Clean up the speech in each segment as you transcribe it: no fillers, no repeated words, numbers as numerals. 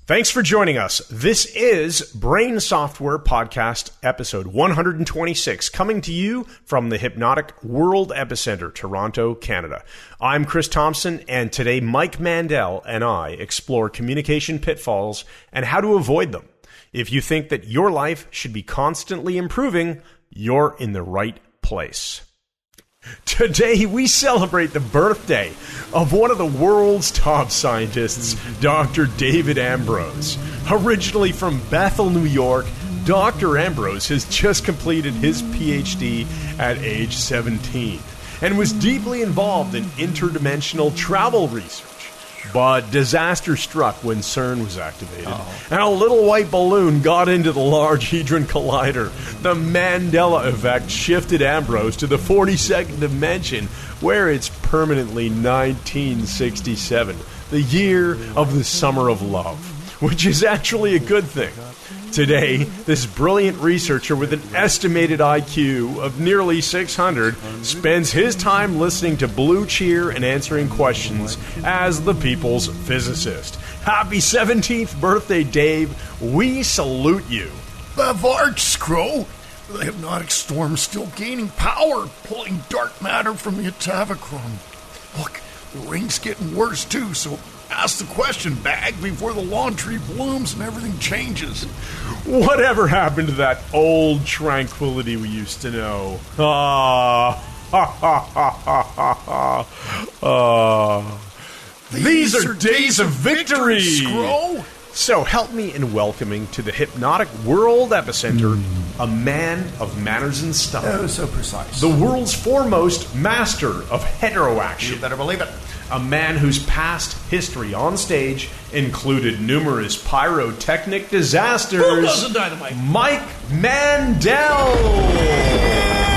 Thanks for joining us. This is Brain Software Podcast episode 126, coming to you from the Hypnotic World Epicenter, Toronto, Canada. I'm Chris Thompson, and today Mike Mandel and I explore communication pitfalls and how to avoid them. If you think that your life should be constantly improving, you're in the right place. Today, we celebrate the birthday of one of the world's top scientists, Dr. David Ambrose. Originally from Bethel, New York, Dr. Ambrose has just completed his PhD at age 17 and was deeply involved in interdimensional travel research. But disaster struck when CERN was activated, and a little white balloon got into the Large Hadron Collider. The Mandela effect shifted Ambrose to the 42nd dimension, where it's permanently 1967, the year of the Summer of Love, which is actually a good thing. Today, this brilliant researcher with an estimated IQ of nearly 600 spends his time listening to Blue Cheer and answering questions as the people's physicist. Happy 17th birthday, Dave. We salute you. Bavarch, Scro. The hypnotic storm's still gaining power, pulling dark matter from the Atavachron. Look, the rain's getting worse too, so ask the question, Bag, before the lawn tree blooms and everything changes. Whatever happened to that old tranquility we used to know? These are days of victory, Scro. So help me in welcoming to the Hypnotic World Epicenter, a man of manners and style. Oh, so precise. The world's foremost master of heteroaction. You better believe it. A man whose past history on stage included numerous pyrotechnic disasters. Who doesn't dynamite? Mike Mandel!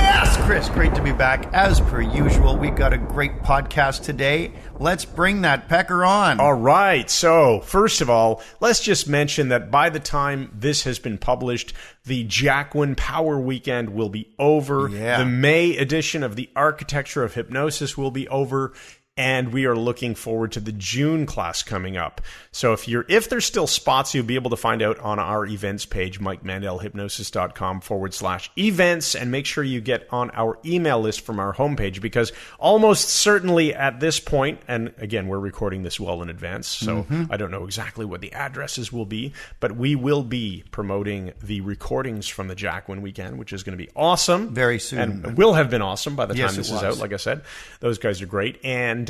Yes, Chris, great to be back. As per usual, we got a great podcast today. Let's bring that pecker on. All right. So, first of all, let's just mention that by the time this has been published, the Jacqueline Power Weekend will be over. Yeah. The May edition of the Architecture of Hypnosis will be over. And we are looking forward to the June class coming up. So if there's still spots, you'll be able to find out on our events page, MikeMandelHypnosis.com/events, and make sure you get on our email list from our homepage, because almost certainly at this point, and again, we're recording this well in advance, so I don't know exactly what the addresses will be, but we will be promoting the recordings from the Jacqueline Weekend, which is going to be awesome. Very soon. And will have been awesome by the time Yes, this it is was. out, like I said. Those guys are great. And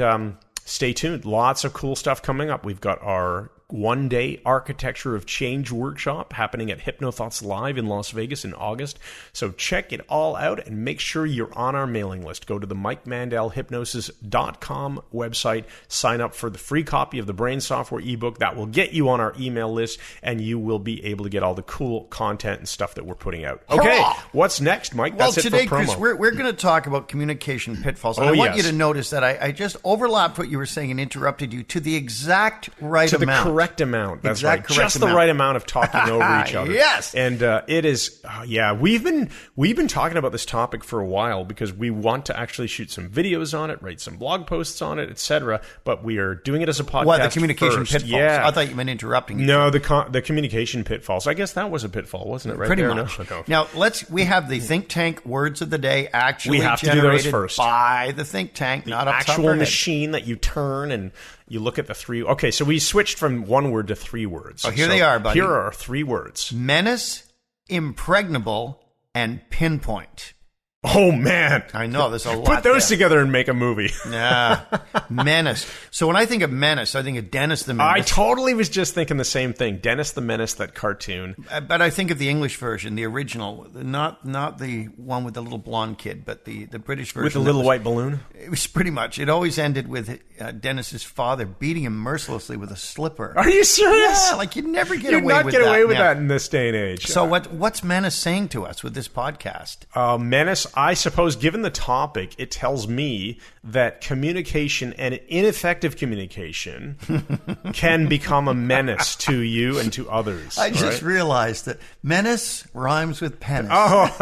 stay tuned. Lots of cool stuff coming up. We've got our one-day Architecture of Change workshop happening at HypnoThoughts Live in Las Vegas in August. So check it all out and make sure you're on our mailing list. Go to the MikeMandelHypnosis.com website. Sign up for the free copy of the Brain Software ebook. That will get you on our email list, and you will be able to get all the cool content and stuff that we're putting out. Okay, what's next, Mike? Well, That's today, it for promo. Chris, we're going to talk about communication pitfalls. And Oh, I want yes. you to notice that I just overlapped what you were saying and interrupted you to the exact right to amount. the correct amount. That's Exact right. correct Just the amount. right amount of talking over each other. Yes. And it is, we've been talking about this topic for a while because we want to actually shoot some videos on it, write some blog posts on it, etc. But we are doing it as a podcast. What, the communication first. pitfalls? Yeah. I thought you meant interrupting you. No, the communication pitfalls. I guess that was a pitfall, wasn't it? Right Pretty there? much. No. Now, we have the think tank words of the day actually We have to do those generated first. by the think tank, not up top of Actual our head. machine that you turn and you look at the three. Okay, so we switched from one word to three words. Oh, here they are, buddy. Here are our three words. Menace, impregnable, and pinpoint. Oh, man. I know, there's a lot Put those there. together and make a movie. Yeah. Menace. So when I think of Menace, I think of Dennis the I Menace. totally was just thinking the same thing. Dennis the Menace, that cartoon. But I think of the English version, the original, not the one with the little blonde kid, but the British version. With the little white balloon? It was pretty much. It always ended with Dennis's father beating him mercilessly with a slipper. Are you serious? Yeah, like you'd never get You'd away not with get that. away with now. that in this day and age. So what's Menace saying to us with this podcast? Menace, I suppose, given the topic, it tells me that communication and ineffective communication can become a menace to you and to others. I just realized that menace rhymes with penis. Oh,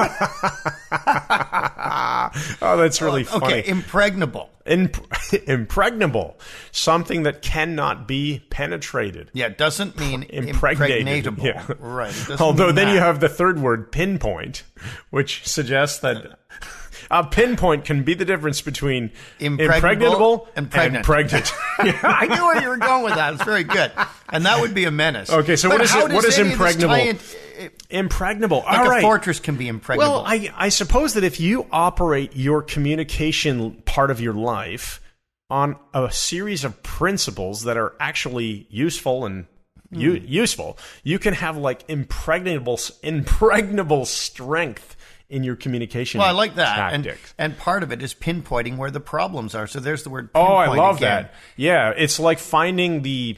oh, that's really funny. Okay, impregnable. Impregnable. Something that cannot be penetrated. Yeah, it doesn't mean Impregnated. impregnatable. Yeah. Right. Although then you have the third word, pinpoint, which suggests that a pinpoint can be the difference between impregnable and pregnant. I knew where you were going with that. It's very good. And that would be a menace. Okay, so what is impregnable? Impregnable. Like All right. a fortress can be impregnable. Well, I suppose that if you operate your communication part of your life on a series of principles that are actually useful and useful, you can have like impregnable strength in your communication. Well, I like that. Tactics. And part of it is pinpointing where the problems are. So there's the word Oh, pinpoint I love again. that. Yeah, it's like finding the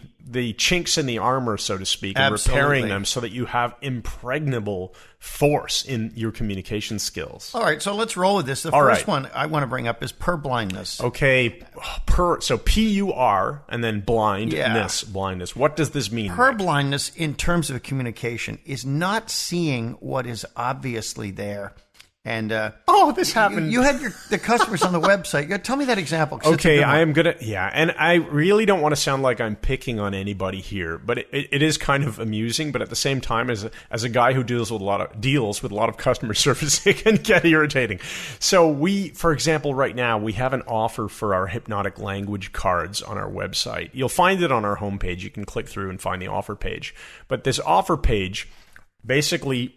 chinks in the armor, so to speak, and repairing them so that you have impregnable force in your communication skills. All right, so let's roll with this. The first one I want to bring up is purblindness. Okay, so P-U-R and then blindness. What does this mean? Purblindness in terms of communication is not seeing what is obviously there. And this happened. You had the customers on the website. Tell me that example. Okay, I am gonna. Yeah, and I really don't want to sound like I'm picking on anybody here, but it is kind of amusing. But at the same time, as a guy who deals with a lot of customer service, it can get irritating. So for example, right now we have an offer for our hypnotic language cards on our website. You'll find it on our homepage. You can click through and find the offer page. But this offer page basically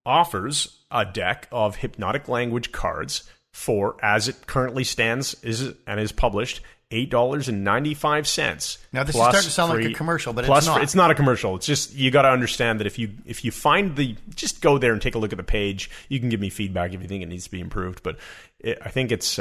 offers a deck of hypnotic language cards for, as it currently stands is published, $8.95. Now this is starting to sound like a commercial, but it's not. It's not a commercial. It's just, you got to understand that if you find just go there and take a look at the page. You can give me feedback if you think it needs to be improved. But I think it's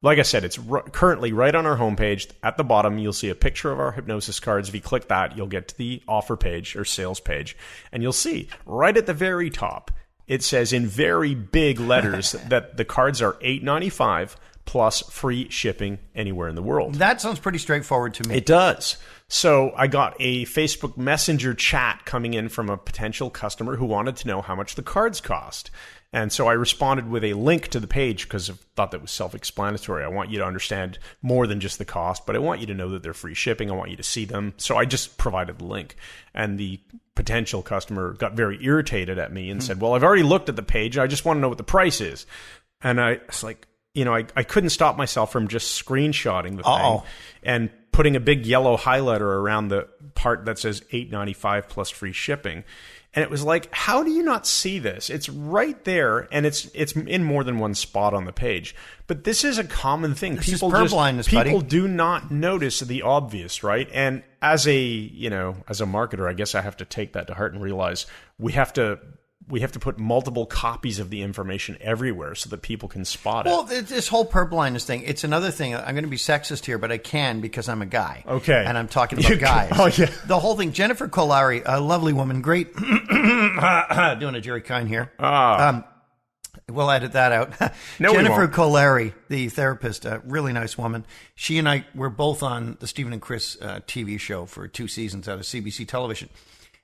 like I said, it's currently right on our homepage. At the bottom, you'll see a picture of our hypnosis cards. If you click that, you'll get to the offer page or sales page, and you'll see right at the very top, it says in very big letters that the cards are $8.95 plus free shipping anywhere in the world. That sounds pretty straightforward to me. It does. So I got a Facebook Messenger chat coming in from a potential customer who wanted to know how much the cards cost. And so I responded with a link to the page because I thought that was self-explanatory. I want you to understand more than just the cost, but I want you to know that they're free shipping. I want you to see them. So I just provided the link. And the potential customer got very irritated at me and said, well, I've already looked at the page. I just want to know what the price is. And I was like, I couldn't stop myself from just screenshotting the thing and putting a big yellow highlighter around the part that says $8.95 plus free shipping. And it was like, how do you not see this? It's right there, and it's in more than one spot on the page. But this is a common thing. People do not notice the obvious, right? And as a marketer, I guess I have to take that to heart and realize we have to put multiple copies of the information everywhere so that people can spot it. Well, this whole purblindness thing, it's another thing. I'm going to be sexist here, but I can because I'm a guy. Okay. And I'm talking about guys. Oh, yeah. The whole thing, Jennifer Kolari, a lovely woman, great, doing a Jerry Kine here. We'll edit that out. No, Jennifer Kolari, the therapist, a really nice woman. She and I were both on the Stephen and Chris TV show for 2 seasons out of CBC television.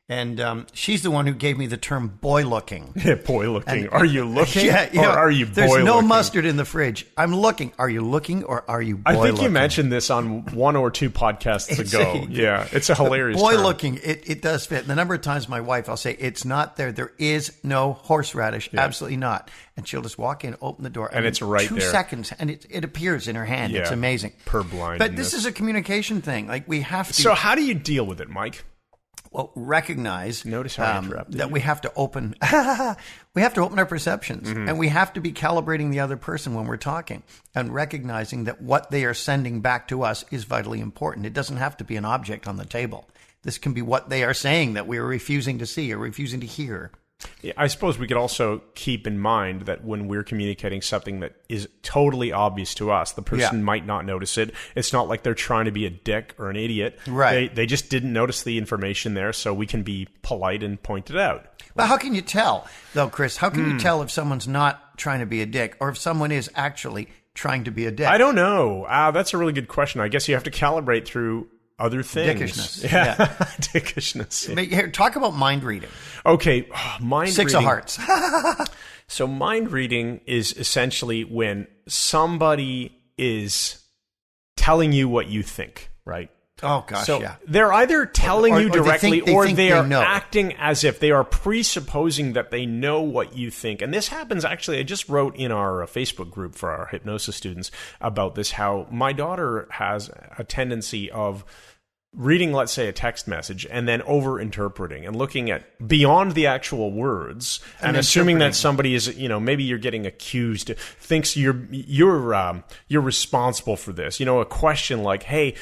And she's the one who gave me the term boy looking. Yeah, boy looking. Are you looking or are you boy there's looking? There's no mustard in the fridge. I'm looking. Are you looking or are you boy looking? I think you mentioned this on 1 or 2 podcasts ago. Yeah, it's a hilarious boy term. Looking. It does fit. And the number of times my wife, I'll say, it's not there. There is no horseradish. Yeah. Absolutely not. And she'll just walk in, open the door. And it's right 2 there. 2 seconds. And it appears in her hand. Yeah. It's amazing. Purblindness. But this is a communication thing. Like we have to. So how do you deal with it, Mike? Well, recognize Notice how I interrupted that you. we have to open our perceptions, and we have to be calibrating the other person when we're talking and recognizing that what they are sending back to us is vitally important. It doesn't have to be an object on the table. This can be what they are saying that we are refusing to see or refusing to hear. I suppose we could also keep in mind that when we're communicating something that is totally obvious to us, the person might not notice it. It's not like they're trying to be a dick or an idiot. Right. They just didn't notice the information there, so we can be polite and point it out. But how can you tell, though, Chris? How can you tell if someone's not trying to be a dick or if someone is actually trying to be a dick? I don't know. That's a really good question. I guess you have to calibrate through other things. Dickishness. Yeah. Dickishness. Here, talk about mind reading. Okay. Mind Six reading. of Hearts. So mind reading is essentially when somebody is telling you what you think, right? Oh, gosh, so yeah. they're either telling you directly or they are know. acting as if they are presupposing that they know what you think. And this happens, actually, I just wrote in our Facebook group for our hypnosis students about this, how my daughter has a tendency of reading, let's say, a text message and then over-interpreting and looking at beyond the actual words and assuming that somebody is, maybe you're getting accused, thinks you're responsible for this. A question like, hey,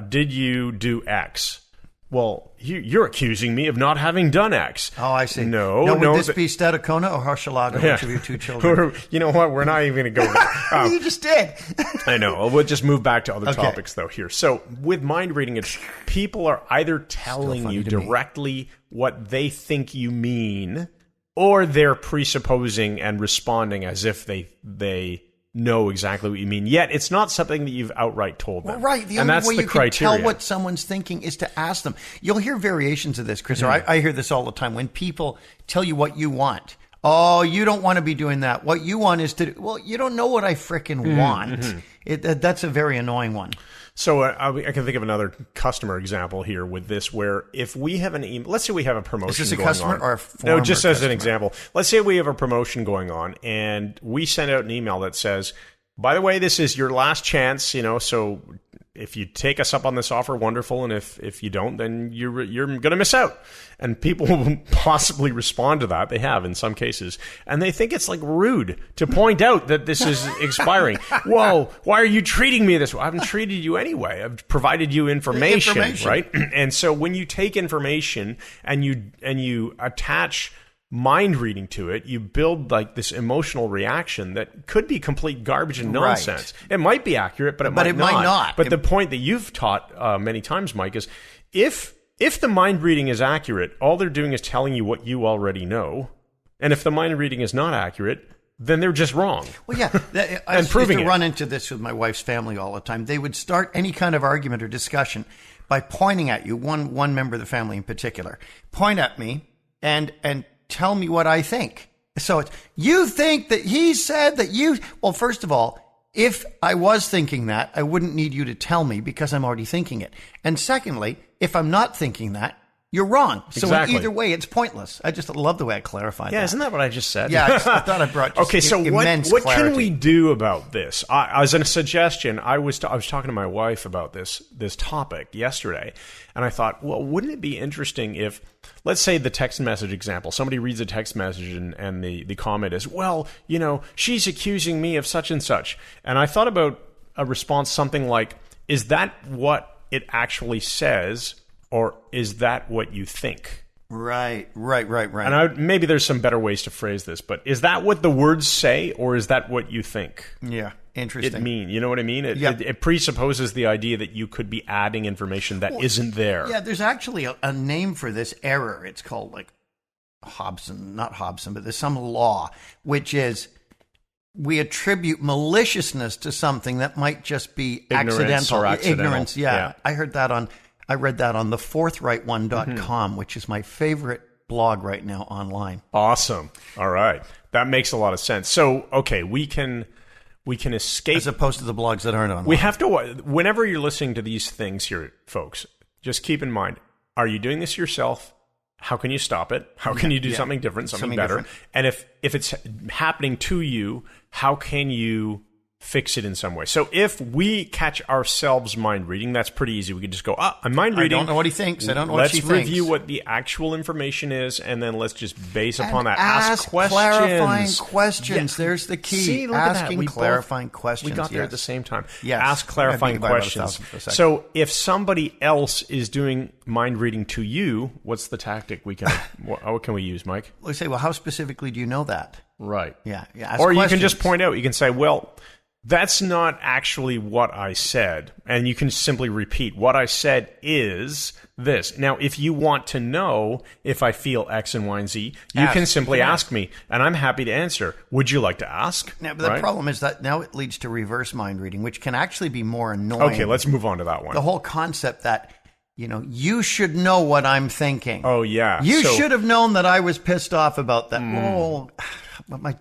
did you do X? Well, you're accusing me of not having done X. Oh, I see. No. Would this be Stadacona or Hochelaga, which of your two children? You know what? We're not even going to go there. You just did. I know. We'll just move back to other topics, though, here. So with mind reading, it's people are either telling you directly what they think you mean, or they're presupposing and responding as if they know exactly what you mean. Yet it's not something that you've outright told them. Well, right. The and only that's way the you criteria. can tell what someone's thinking is to ask them. You'll hear variations of this, Chris, or I hear this all the time when people tell you what you want. Oh, you don't want to be doing that. What you want is to, well, you don't know what I frickin' want. That's a very annoying one. So I can think of another customer example here with this, where if we have an email, let's say we have a promotion Is this a going customer on. or a former No, just as customer? an example. Let's say we have a promotion going on and we send out an email that says, by the way, this is your last chance, so if you take us up on this offer, wonderful. And if you don't, then you're going to miss out. And people will possibly respond to that. They have in some cases. And they think it's like rude to point out that this is expiring. Whoa, why are you treating me this way? I haven't treated you anyway. I've provided you information. Right? And so when you take information and you attach mind reading to it, you build like this emotional reaction that could be complete garbage and nonsense. Right. It might be accurate, but it might not. But the point that you've taught many times, Mike, is if the mind reading is accurate, all they're doing is telling you what you already know. And if the mind reading is not accurate, then they're just wrong. Well, yeah. I used to run into this with my wife's family all the time. They would start any kind of argument or discussion by pointing at you, one member of the family in particular, point at me and tell me what I think. So it's, you think that he said that you... Well, first of all, if I was thinking that, I wouldn't need you to tell me because I'm already thinking it. And secondly, if I'm not thinking that, you're wrong. So either way, it's pointless. I just love the way I clarified that. Yeah, isn't that what I just said? Yeah, I thought I brought just okay, so immense what clarity. can we do about this? As a suggestion, I was talking to my wife about this topic yesterday, and I thought, well, wouldn't it be interesting if, let's say the text message example, somebody reads a text message and the comment is, well, she's accusing me of such and such. And I thought about a response something like, is that what it actually says, or is that what you think? Right. And maybe there's some better ways to phrase this, but is that what the words say, or is that what you think? Yeah, interesting. You know what I mean? It presupposes the idea that you could be adding information that isn't there. Yeah, there's actually a name for this error. It's called like not Hobson, but there's some law, which is we attribute maliciousness to something that might just be accidental. Or accidental. Ignorance, yeah. I read that on the forthrightone.com, which is my favorite blog right now online. Awesome. All right. That makes a lot of sense. So, okay, we can escape. As opposed to the blogs that aren't online. We have to, whenever you're listening to these things here, folks, just keep in mind, are you doing this yourself? How can you stop it? How can you do something different, something better? Different. And if it's happening to you, how can you fix it in some way. So if we catch ourselves mind reading, that's pretty easy. We can just go, I'm mind reading. I don't know what he thinks. I don't know what she thinks. Let's review what the actual information is, and then let's just base upon that. Ask questions. Clarifying questions. Yeah. There's the key. See, look Asking at that. clarifying questions. We got there at the same time. Yes. Ask clarifying questions. So if somebody else is doing mind reading to you, what's the tactic we can? What can we use, Mike? We say, well, how specifically do you know that? Right. Yeah. Or you can just point out. You can say, well, that's not actually what I said. And you can simply repeat, what I said is this. Now, if you want to know if I feel X and Y and Z, you can simply ask me, and I'm happy to answer. Would you like to ask? Now, but the problem is that now it leads to reverse mind reading, which can actually be more annoying. Okay, let's move on to that one. The whole concept that, you should know what I'm thinking. Oh, yeah. You should have known that I was pissed off about that. Oh, my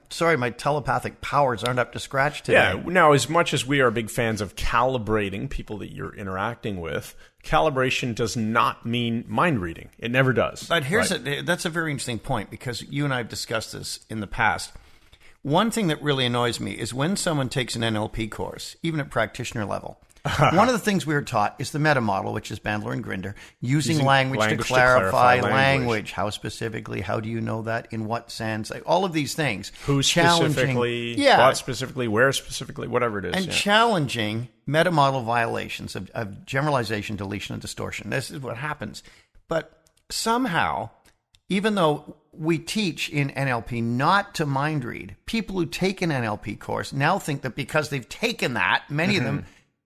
telepathic powers aren't up to scratch today. Yeah. Now, as much as we are big fans of calibrating people that you're interacting with, calibration does not mean mind reading. It never does. But that's a very interesting point, because you and I have discussed this in the past. One thing that really annoys me is when someone takes an NLP course, even at practitioner level. One of the things we were taught is the meta model, which is Bandler and Grinder, using language to clarify language. How specifically? How do you know that? In what sense? All of these things. Who specifically? What specifically? Where specifically? Whatever it is. And challenging meta model violations of generalization, deletion, and distortion. This is what happens. But somehow, even though we teach in NLP not to mind read, people who take an NLP course now think that because they've taken that, many of them,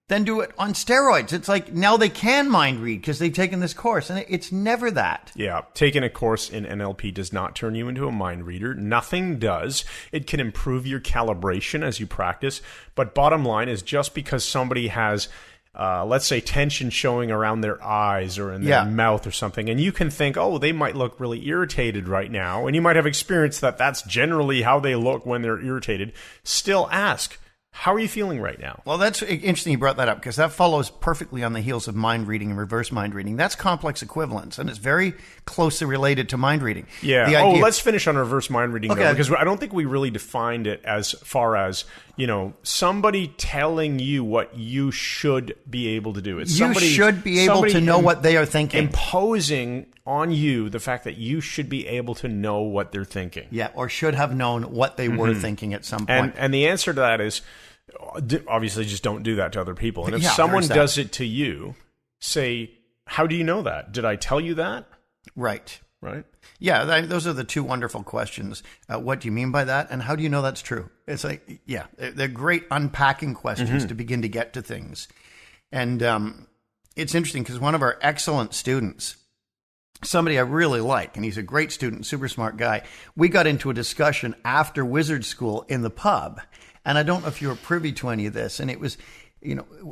then do it on steroids. It's like now they can mind read because they've taken this course, and it's never that. Yeah, taking a course in NLP does not turn you into a mind reader. Nothing does. It can improve your calibration as you practice, but bottom line is just because somebody has, let's say, tension showing around their eyes or in their mouth or something, and you can think, oh, they might look really irritated right now, and you might have experienced that that's generally how they look when they're irritated, still ask, how are you feeling right now? Well, that's interesting you brought that up, because that follows perfectly on the heels of mind reading and reverse mind reading. That's complex equivalence, and it's very closely related to mind reading. Yeah. Let's finish on reverse mind reading, though, because I don't think we really defined it as far as, somebody telling you what you should be able to do. You should be able to know what they are thinking. Imposing on you the fact that you should be able to know what they're thinking. Yeah, or should have known what they were thinking at some point. And the answer to that is, obviously, just don't do that to other people. And if someone does it to you, say, how do you know that? Did I tell you that? Right. Right? Yeah, those are the two wonderful questions. What do you mean by that? And how do you know that's true? It's like, they're great unpacking questions to begin to get to things. And it's interesting because one of our excellent students, somebody I really like, and he's a great student, super smart guy, we got into a discussion after wizard school in the pub. And I don't know if you were privy to any of this. And it was,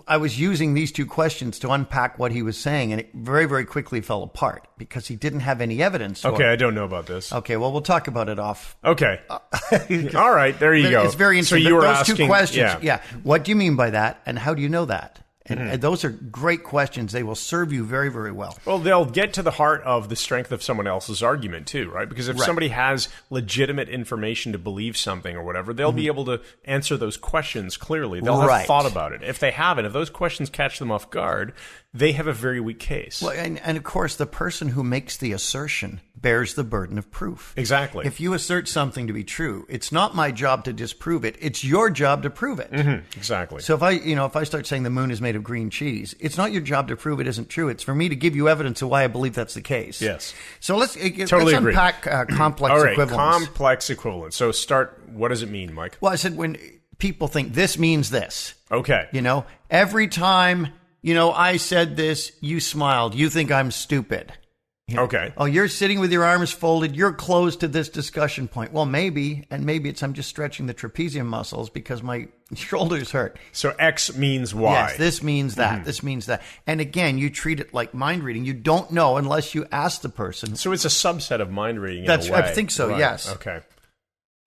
I was using these two questions to unpack what he was saying, and it very, very quickly fell apart because he didn't have any evidence. Okay, I don't know about this. Okay, well, we'll talk about it off. Okay. All right, there you go. It's very interesting. So you were those asking, two questions, what do you mean by that, and how do you know that? And those are great questions. They will serve you very, very well. Well, they'll get to the heart of the strength of someone else's argument too, right? Because if somebody has legitimate information to believe something or whatever, they'll be able to answer those questions clearly. They'll have thought about it. If they haven't, if those questions catch them off guard, they have a very weak case. Well, and of course, the person who makes the assertion bears the burden of proof. Exactly. If you assert something to be true, it's not my job to disprove it. It's your job to prove it. Exactly. So if I start saying the moon is made of green cheese, it's not your job to prove it isn't true. It's for me to give you evidence of why I believe that's the case. Yes. So let's totally agree. Unpack complex All right, equivalence. Complex equivalence. So what does it mean, Mike? Well, I said when people think this means this. Okay. Every time, I said this, you smiled. You think I'm stupid. Okay. Oh, you're sitting with your arms folded. You're close to this discussion point. Well, maybe it's I'm just stretching the trapezium muscles because my shoulders hurt. So X means Y. Yes, this means that. This means that. And again, you treat it like mind reading. You don't know unless you ask the person. So it's a subset of mind reading in a way. I think so, right. Yes.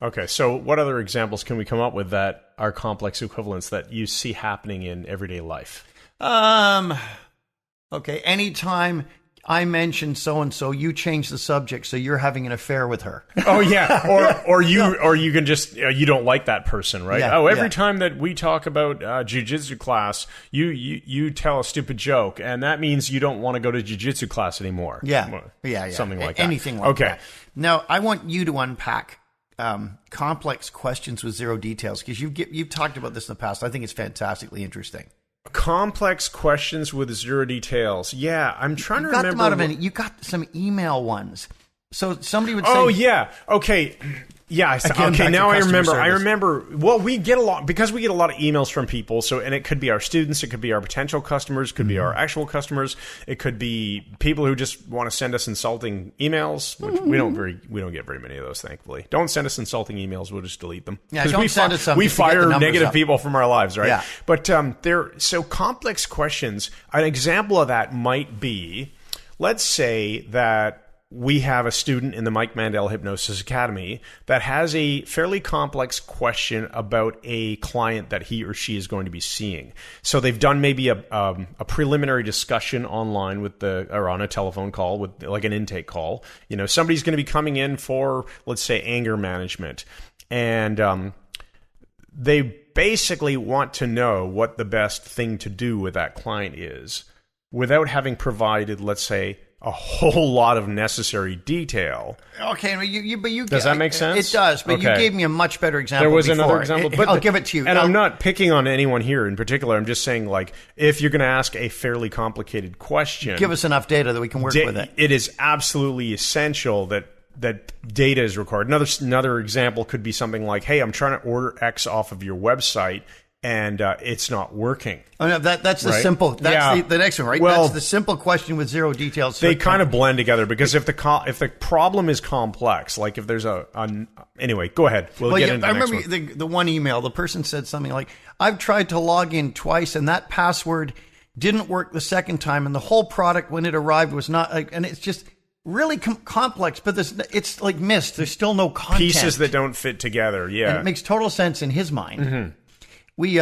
Okay, so what other examples can we come up with that are complex equivalents that you see happening in everyday life? Okay, anytime I mentioned so-and-so, you change the subject, so you're having an affair with her. Oh yeah, or you can just you don't like that person, right? Yeah, Every time that we talk about jiu-jitsu class, you tell a stupid joke, and that means you don't want to go to jiu-jitsu class anymore. Yeah, something like that. Anything like that. Now, I want you to unpack complex questions with zero details, because you've talked about this in the past. I think it's fantastically interesting. Complex questions with zero details. Yeah, I'm trying to remember. Them out of you got some email ones. So somebody would say, "Oh yeah, okay, yeah." Okay, now I remember. Service. I remember. Well, we get a lot of emails from people. So, and it could be our students, it could be our potential customers, it could be our actual customers, it could be people who just want to send us insulting emails. Which we don't get very many of those, thankfully. Don't send us insulting emails. We'll just delete them. Yeah, don't send us something. We fire negative people from our lives, right? Yeah. But so complex questions. An example of that might be, let's say that we have a student in the Mike Mandel Hypnosis Academy that has a fairly complex question about a client that he or she is going to be seeing. So they've done maybe a preliminary discussion online or on a telephone call with like an intake call. You know, somebody's going to be coming in for, let's say, anger management, and they basically want to know what the best thing to do with that client is without having provided, let's say, a whole lot of necessary detail. Okay, but does that make sense? It does, but okay. You gave me a much better example. There was before. Another example, but I'll give it to you. And I'm not picking on anyone here in particular. I'm just saying, like, if you're going to ask a fairly complicated question, give us enough data that we can work with it. It is absolutely essential that data is required. Another example could be something like, "Hey, I'm trying to order X off of your website, and it's not working." Oh, no, that's the right? simple. That's the next one, right? Well, that's the simple question with zero details. They kind of blend together, because if the problem is complex, like if there's anyway, go ahead. We'll get into the next one. I remember the one email. The person said something like, "I've tried to log in twice, and that password didn't work the second time, and the whole product when it arrived was not." And it's just really complex, but it's like missed. There's still no content. Pieces that don't fit together. Yeah, and it makes total sense in his mind. Mm-hmm. We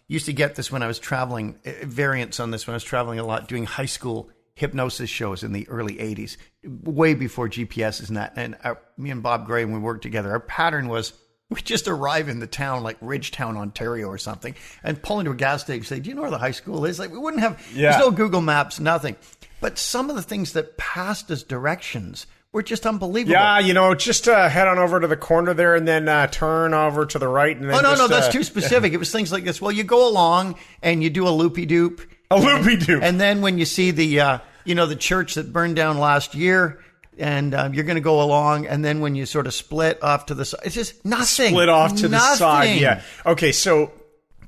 used to get this when I was traveling, variants on this when I was traveling a lot, doing high school hypnosis shows in the early 80s, way before GPSs and that. And me and Bob Gray, when we worked together, our pattern was we just arrive in the town like Ridgetown, Ontario or something, and pull into a gas station and say, "Do you know where the high school is?" Like, we wouldn't have, there's no Google Maps, nothing. But some of the things that passed as directions were just unbelievable. Yeah, just head on over to the corner there and then turn over to the right. And then no, that's too specific. It was things like this. Well, you go along and you do a loopy-doop. A loopy-doop. And then when you see the church that burned down last year, and you're going to go along, and then when you sort of split off to the side, it's just nothing. Split off to the side, yeah. Okay, so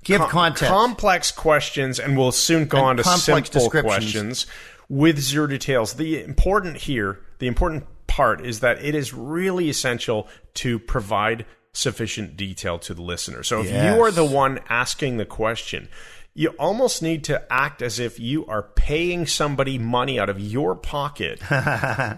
give context. Complex questions, and we'll soon go on to simple questions with zero details. The important part is that it is really essential to provide sufficient detail to the listener. So if you are the one asking the question, you almost need to act as if you are paying somebody money out of your pocket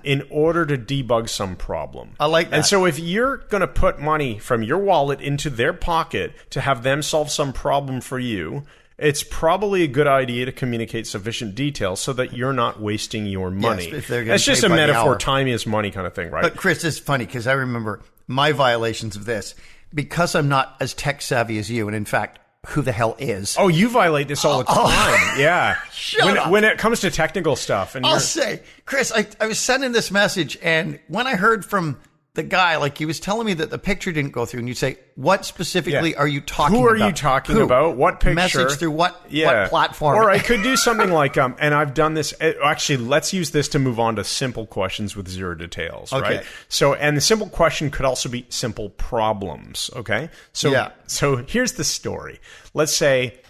in order to debug some problem. I like that. And so if you're going to put money from your wallet into their pocket to have them solve some problem for you, it's probably a good idea to communicate sufficient detail so that you're not wasting your money. Yes, it's just a metaphor. Time is money kind of thing, right? But Chris, it's funny because I remember my violations of this because I'm not as tech savvy as you. And in fact, who the hell is? Oh, you violate this all the time. Yeah. Shut up. When it comes to technical stuff. And I'll say, Chris, I was sending this message, and when I heard from the guy, like, he was telling me that the picture didn't go through, and you'd say, "What specifically are you talking about? Who are you talking about? What picture? Message through what platform?" Or I could do something like, and I've done this. Actually, let's use this to move on to simple questions with zero details, right? So, and the simple question could also be simple problems, okay? So here's the story. Let's say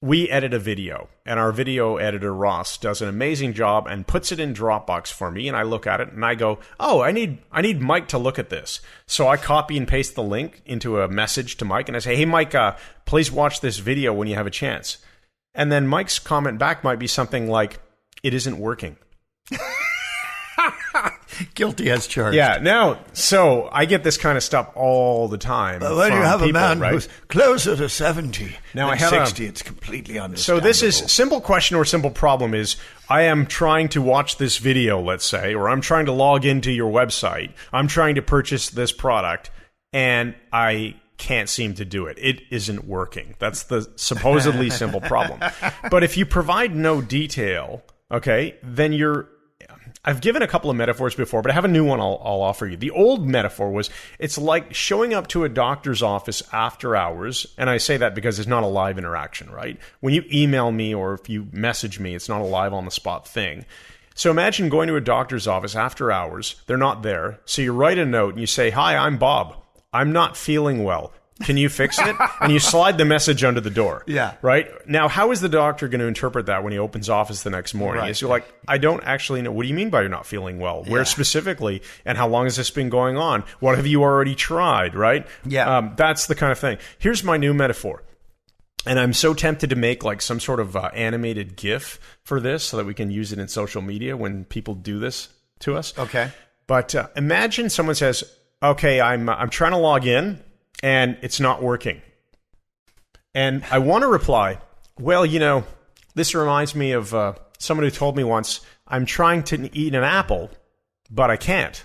we edit a video, and our video editor, Ross, does an amazing job and puts it in Dropbox for me, and I look at it, and I go, "Oh, I need Mike to look at this." So I copy and paste the link into a message to Mike, and I say, "Hey, Mike, please watch this video when you have a chance." And then Mike's comment back might be something like, "It isn't working." Guilty as charged. Yeah. Now, so I get this kind of stuff all the time. When you from have a people, man right? who's closer to 70 Now, than I had 60, it's completely understandable. So this is simple question or simple problem is I am trying to watch this video, let's say, or I'm trying to log into your website. I'm trying to purchase this product and I can't seem to do it. It isn't working. That's the supposedly simple problem. But if you provide no detail, okay, then I've given a couple of metaphors before, but I have a new one I'll offer you. The old metaphor was, it's like showing up to a doctor's office after hours, and I say that because it's not a live interaction, right? When you email me or if you message me, it's not a live on-the-spot thing. So imagine going to a doctor's office after hours. They're not there. So you write a note and you say, "Hi, I'm Bob. I'm not feeling well. Can you fix it?" And you slide the message under the door. Yeah. Right? Now, how is the doctor going to interpret that when he opens office the next morning? Right. Is you're like, "I don't actually know. What do you mean by you're not feeling well? Where specifically? And how long has this been going on? What have you already tried?" Right? Yeah. That's the kind of thing. Here's my new metaphor. And I'm so tempted to make like some sort of animated GIF for this so that we can use it in social media when people do this to us. Okay. But imagine someone says, "Okay, I'm trying to log in and it's not working." And I want to reply, "Well, this reminds me of someone who told me once, I'm trying to eat an apple, but I can't."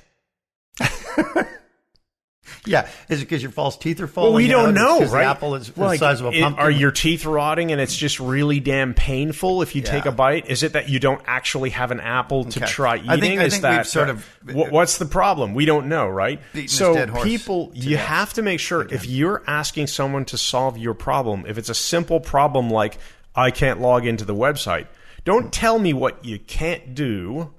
Yeah. Is it because your false teeth are falling? Well, we don't know, Because right? The apple is Well, the size of a pumpkin. Are your teeth rotting and it's just really damn painful if you take a bite? Is it that you don't actually have an apple to try eating? I think Is that we've sort of what's the problem? We don't know, right? beaten this So dead horse people, to you death have to make sure if you're asking someone to solve your problem, if it's a simple problem like I can't log into the website, don't tell me what you can't do.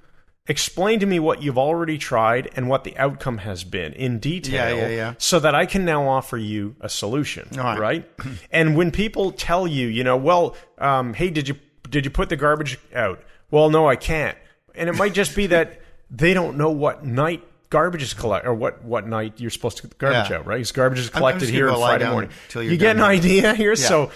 Explain to me what you've already tried and what the outcome has been in detail so that I can now offer you a solution, right? And when people tell you, hey, did you put the garbage out? Well, no, I can't. And it might just be that they don't know what night garbage is collected, or what night you're supposed to get the garbage out, right? Because garbage is collected here on Friday morning. You get an idea here? Yeah. So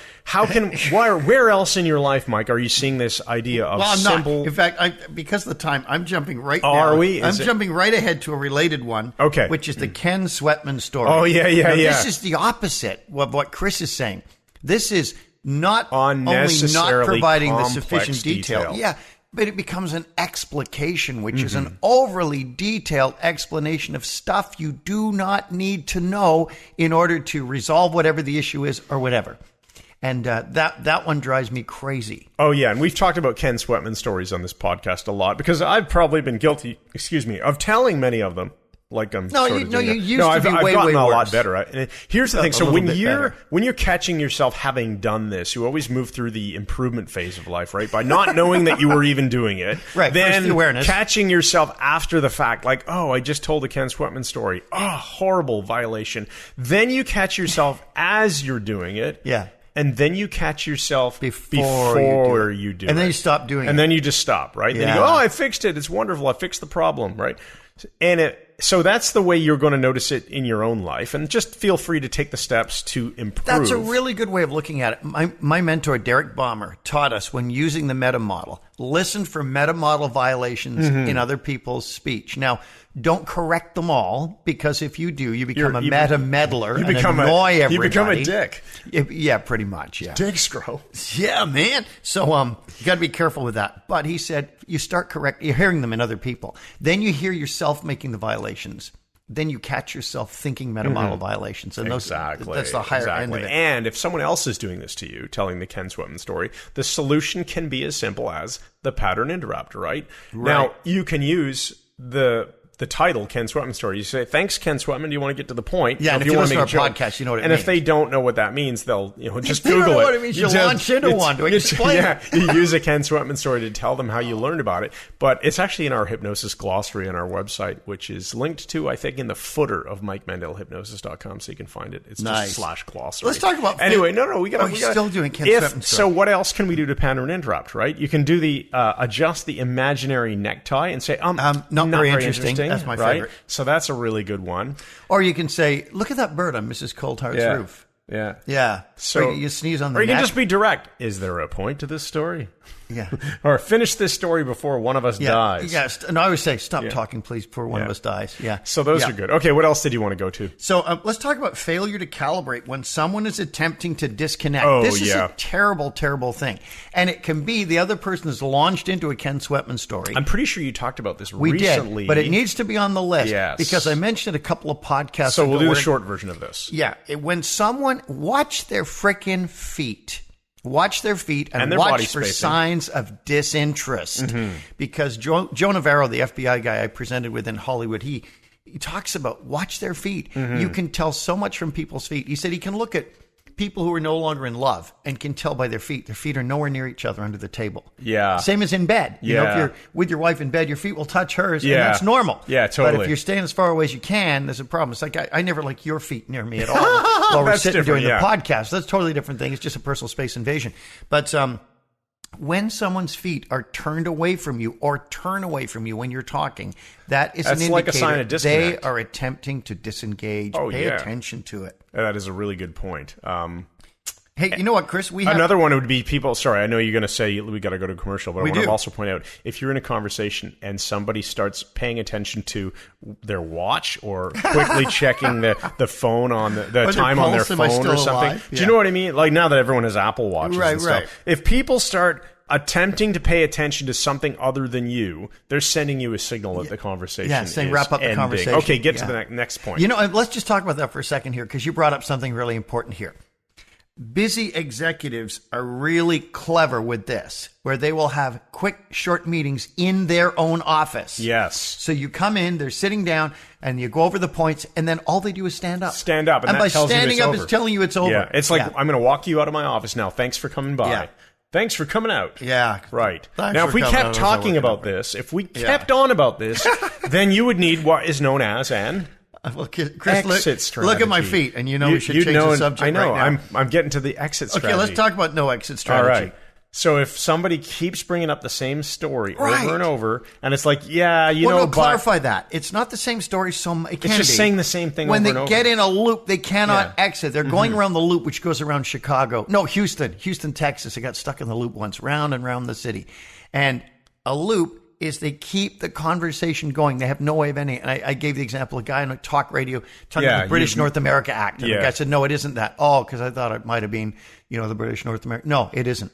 where else in your life, Mike, are you seeing this idea of simple... Not. In fact, because of the time, I'm jumping right now. Are we? I'm jumping right ahead to a related one, which is the Ken Sweatman story. Oh, yeah. This is the opposite of what Chris is saying. This is not only not providing the sufficient detail. Yeah. But it becomes an explication, which is an overly detailed explanation of stuff you do not need to know in order to resolve whatever the issue is or whatever. And that one drives me crazy. Oh, yeah. And we've talked about Ken Sweatman stories on this podcast a lot because I've probably been guilty, of telling many of them. Like I'm you used to be I've way gotten a worse. lot better. And here's the thing. So when you're catching yourself having done this, you always move through the improvement phase of life, right? By not knowing that you were even doing it. Right. Then First the awareness. Catching yourself after the fact, like, oh, I just told a Ken Sweatman story. Oh, horrible violation. Then you catch yourself as you're doing it. Yeah. And then you catch yourself before you do it. And then you stop doing it. And then you just stop, right? Yeah. Then you go, oh, I fixed it. It's wonderful. I fixed the problem, right? And so that's the way you're going to notice it in your own life. And just feel free to take the steps to improve. That's a really good way of looking at it. My mentor, Derek Baumer, taught us when using the meta model, listen for meta model violations in other people's speech. Now, don't correct them all, because if you do, you become a meta meddler and annoy everybody. You become a dick. Yeah, pretty much, yeah. Dick scroll. Yeah, man. So you got to be careful with that. But he said, you're hearing them in other people. Then you hear yourself making the violations. Then you catch yourself thinking meta model violations. And that's the higher end of it. And if someone else is doing this to you, telling the Ken Sweatman story, the solution can be as simple as the pattern interrupter, right? Now, you can use the title, Ken Sweatman story. You say, thanks, Ken Sweatman. Do you want to get to the point? Yeah, and if you listen to our podcast, you know what it means. And if they don't know what that means, they'll just Google it. They don't know what it means. You launch into one to explain it. You use a Ken Sweatman story to tell them how you learned about it. But it's actually in our hypnosis glossary on our website, which is linked to, I think, in the footer of MikeMandelHypnosis.com, so you can find it. It's just /glossary. Let's talk about... Anyway, we got to... still doing Ken Sweatman story. So what else can we do to pattern interrupt, right? You can do the adjust the imaginary necktie and say, not very interesting. That's my favorite. So that's a really good one. Or you can say, look at that bird on Mrs. Coulthard's roof. Yeah. Yeah. So you sneeze on the neck. Or you neck. can just be direct. Is there a point to this story? Yeah. Or finish this story before one of us dies. Yes. And I always say, stop talking, please, before one of us dies. Yeah. So those are good. Okay, what else did you want to go to? So let's talk about failure to calibrate when someone is attempting to disconnect. Oh, this is a terrible, terrible thing. And it can be the other person is launched into a Ken Sweatman story. I'm pretty sure you talked about this we recently. Did, but it needs to be on the list. Yes. Because I mentioned a couple of podcasts So we'll ago do the short version of this. Yeah. When someone, watch their frickin' feet. Watch their feet and their watch body for spacing. signs of disinterest. Because Joe Navarro, the FBI guy I presented with in Hollywood, he talks about watch their feet. You can tell so much from people's feet. He said he can look at people who are no longer in love and can tell by their feet. Their feet are nowhere near each other under the table. Yeah. Same as in bed. You know, if you're with your wife in bed, your feet will touch hers, and that's normal. Yeah, totally. But if you're staying as far away as you can, there's a problem. It's like I never like your feet near me at all while we're sitting doing the podcast. That's a totally different thing. It's just a personal space invasion. But when someone's feet are turned away from you or turn away from you when you're talking, that's an indicator like a sign of disconnect. They are attempting to disengage. Pay attention to it. That is a really good point. Hey, you know what, Chris? Another one would be people. Sorry, I know you're going to say we got to go to commercial, but I want to also point out if you're in a conversation and somebody starts paying attention to their watch or quickly checking the phone on the time on their phone or something. Do you know what I mean? Like now that everyone has Apple Watches and stuff. Right. If people start attempting to pay attention to something other than you, they're sending you a signal that the conversation saying is wrap up the ending. conversation. Okay, get to the next point. You know, let's just talk about that for a second here because you brought up something really important here. Busy executives are really clever with this, where they will have quick, short meetings in their own office. Yes. So you come in, they're sitting down, and you go over the points, and then all they do is stand up. Stand up, and that by tells you standing it's up, over. it's telling you it's over. Yeah, it's like I'm going to walk you out of my office now. Thanks for coming by. Yeah. Thanks for coming out. Yeah. Right. Thanks now, for if we coming kept out. talking about this, if we kept on about this, then you would need what is known as an Well, Chris, exit strategy. look at my feet, and you know we should change the subject. I know. Right now. I'm getting to the exit strategy. Okay, let's talk about no exit strategy. All right. So if somebody keeps bringing up the same story over and over, and it's like, clarify that. It's not the same story. It can it's just be. saying the same thing when over they and over. get in a loop, they cannot exit. They're going around the loop, which goes around Houston, Texas. They got stuck in the loop once, round and round the city. And a loop is they keep the conversation going. They have no way of ending. And I gave the example of a guy on a talk radio talking about the British North America Act. And the guy said, no, it isn't that. Oh, because I thought it might have been, the British North America. No, it isn't.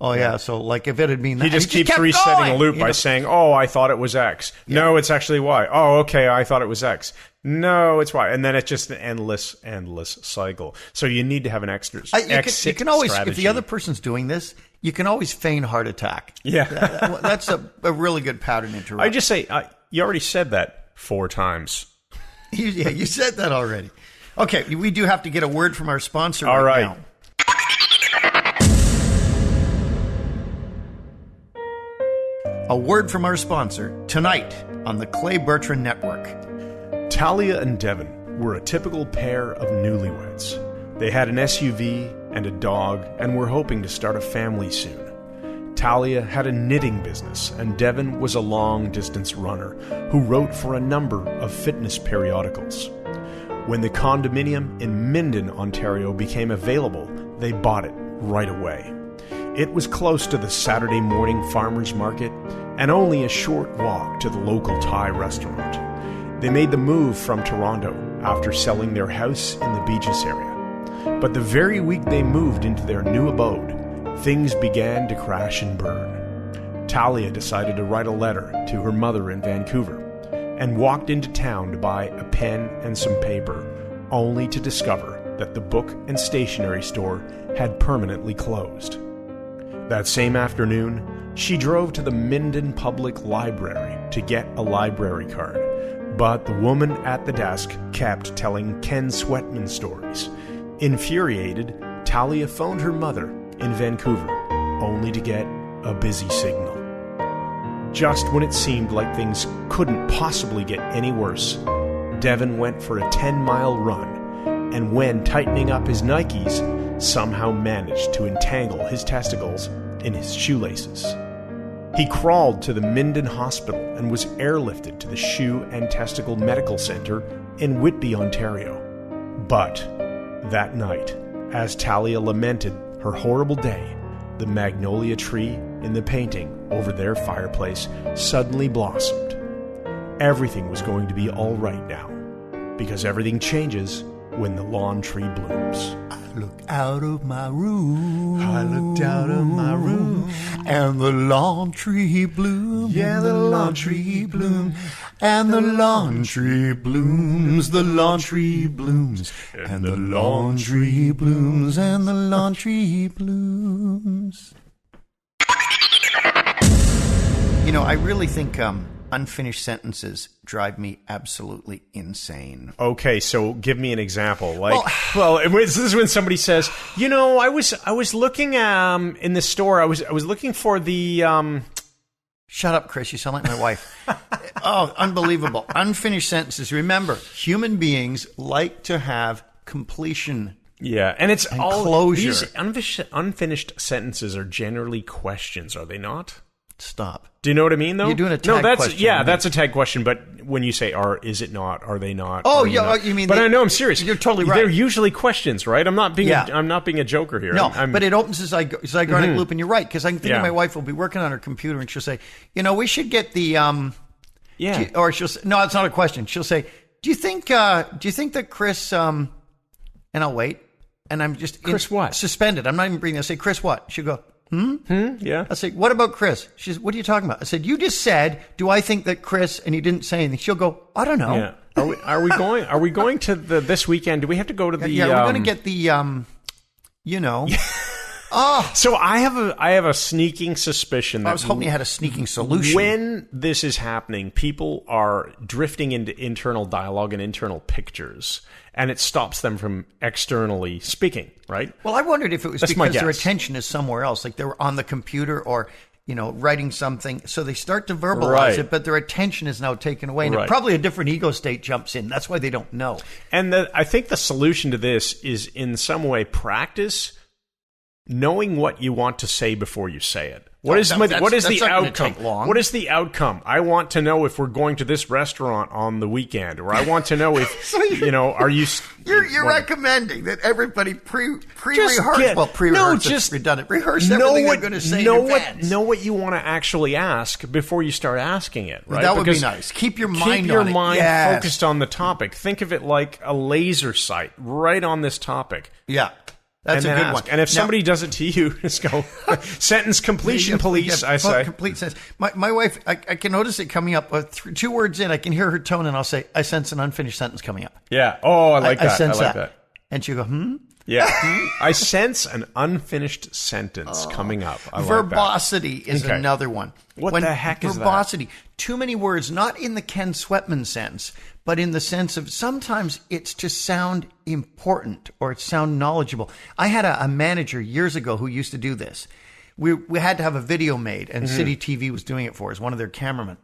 Oh, yeah. So, like, if it had been that. He just keeps resetting a loop by saying, oh, I thought it was X. Yeah. No, it's actually Y. Oh, okay, I thought it was X. No, it's Y. And then it's just an endless cycle. So you need to have an exit you can always, strategy. if the other person's doing this, you can always feign heart attack. Yeah. That's a really good pattern interrupt. I just say, you already said that 4 times. You said that already. Okay, we do have to get a word from our sponsor All right now. A word from our sponsor tonight on the Clay Bertrand Network. Talia and Devin were a typical pair of newlyweds. They had an SUV and a dog and were hoping to start a family soon. Talia had a knitting business and Devin was a long-distance runner who wrote for a number of fitness periodicals. When the condominium in Minden, Ontario became available, they bought it right away. It was close to the Saturday morning farmers market and only a short walk to the local Thai restaurant. They made the move from Toronto after selling their house in the Beaches area. But the very week they moved into their new abode, things began to crash and burn. Talia decided to write a letter to her mother in Vancouver and walked into town to buy a pen and some paper, only to discover that the book and stationery store had permanently closed. That same afternoon, she drove to the Minden Public Library to get a library card, but the woman at the desk kept telling Ken Sweatman stories. Infuriated, Talia phoned her mother in Vancouver, only to get a busy signal. Just when it seemed like things couldn't possibly get any worse, Devin went for a 10-mile run, and when tightening up his Nikes, somehow managed to entangle his testicles in his shoelaces. He crawled to the Minden Hospital and was airlifted to the Shoe and Testicle Medical Center in Whitby, Ontario. But that night, as Talia lamented her horrible day, the magnolia tree in the painting over their fireplace suddenly blossomed. Everything was going to be all right now, because everything changes when the lawn tree blooms. I looked out of my room. I looked out of my room. And the lawn tree bloomed. Yeah, the lawn tree bloomed. And the lawn tree blooms. The lawn tree blooms. And the lawn tree blooms. And the lawn tree blooms. You know, I really think unfinished sentences drive me absolutely insane. Okay, so give me an example. Like, this is when somebody says, "You know, I was looking in the store. I was looking for the." Shut up, Chris. You sound like my wife. Oh, unbelievable! Unfinished sentences. Remember, human beings like to have completion. Yeah, and it's and all closure. These unfinished sentences are generally questions, are they not? Stop. Do you know what I mean, though? You're doing a tag question. Yeah, that's a tag question, but when you say is it not, are they not? Oh, yeah, not? You mean... But I know, I'm serious. You're totally right. They're usually questions, right? I'm not being a joker here. No, but it opens a zygarnic loop, and you're right, because I'm thinking my wife will be working on her computer, and she'll say, you know, we should get the... or she'll say, no, it's not a question. She'll say, do you think that Chris... and I'll wait, and I'm just... Chris what? Suspended. I'm not even breathing. I'll say, Chris what? She'll go... Yeah. I say, what about Chris? She says, what are you talking about? I said, you just said, do I think that Chris, and he didn't say anything. She'll go, I don't know. Yeah. Are we going to this weekend? Do we have to go to the... Yeah, we're going to get the, you know... Oh, so I have a sneaking suspicion that I was hoping you had a sneaking solution. When this is happening, people are drifting into internal dialogue and internal pictures, and it stops them from externally speaking, right? Well, I wondered if it was because their attention is somewhere else, like they were on the computer or, you know, writing something. So they start to verbalize it, but their attention is now taken away. And probably a different ego state jumps in. That's why they don't know. And I think the solution to this is in some way practice knowing what you want to say before you say it. What is the outcome? What is the outcome? I want to know if we're going to this restaurant on the weekend, or I want to know if are you? You're recommending that everybody pre-rehearse. Just redundant. Rehearse everything you're going to say in advance. Know what you want to actually ask before you start asking it. Right? That would be nice. Keep your mind focused on the topic. Think of it like a laser sight right on this topic. Yeah. That's a good one. And if somebody does it to you, just go, sentence completion, police, I say. Complete sentence. My wife, I can notice it coming up. 2 words in, I can hear her tone, and I'll say, I sense an unfinished sentence coming up. Yeah. Oh, I like that. I sense that. And she'll go, Yeah. I sense an unfinished sentence coming up. I verbosity is another one. What the heck is that? Verbosity. Too many words, not in the Ken Sweatman sense, but in the sense of sometimes it's to sound important or it sound knowledgeable. I had a manager years ago who used to do this. We had to have a video made, and City TV was doing it for us, one of their cameramen.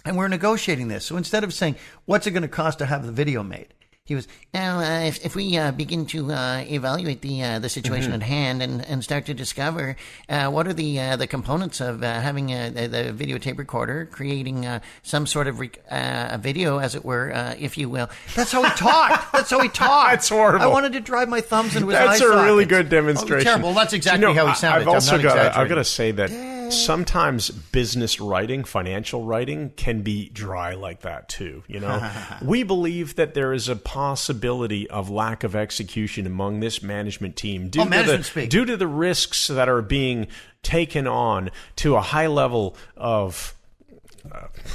And we're negotiating this. So instead of saying, what's it going to cost to have the video made? He was, if we begin to evaluate the situation at hand and start to discover what are the components of having the videotape recorder, creating some sort of a video, as it were, if you will. That's how he talked. That's That's horrible. I wanted to drive my thumbs into his eye That's a really good demonstration. Terrible. Well, that's exactly how he sounded. I've got to say that sometimes business writing, financial writing, can be dry like that too. You know, we believe that there is a possibility of lack of execution among this management team due to the risks that are being taken on to a high level of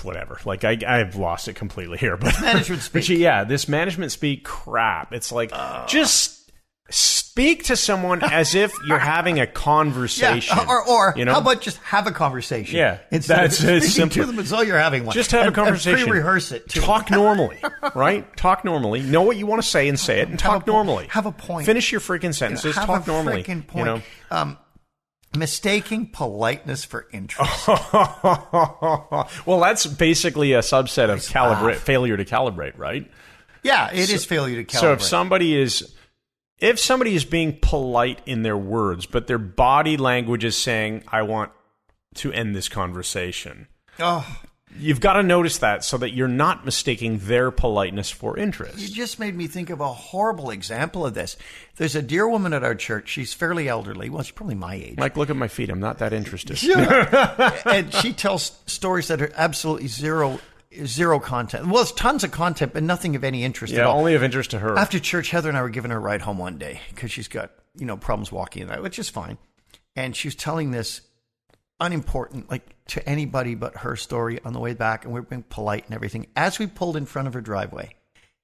whatever. Like I've lost it completely here, but management speak. This management speak crap. It's like just speak to someone as if you're having a conversation. Or how about just have a conversation? Yeah, that's simple. To them as though you're having one. Just have a conversation. And pre-rehearse it. Too. Talk normally, right? Talk normally. Know what you want to say and say it, and talk normally. Have a point. Finish your freaking sentences. Talk normally. Have a freaking point. You know? Mistaking politeness for interest. Well, that's basically a subset of failure to calibrate, right? Yeah, it is failure to calibrate. So if somebody is being polite in their words, but their body language is saying, I want to end this conversation. You've got to notice that so that you're not mistaking their politeness for interest. You just made me think of a horrible example of this. There's a dear woman at our church. She's fairly elderly. Well, she's probably my age. Like, look at my feet. I'm not that interested. Yeah. And she tells stories that are absolutely zero content. Well, it's tons of content, but nothing of any interest at all. Only of interest to her. After church, Heather and I were giving her a ride home one day because she's got, problems walking and that, which is fine. And she was telling this unimportant, like to anybody but her story on the way back, and we were being polite and everything. As we pulled in front of her driveway,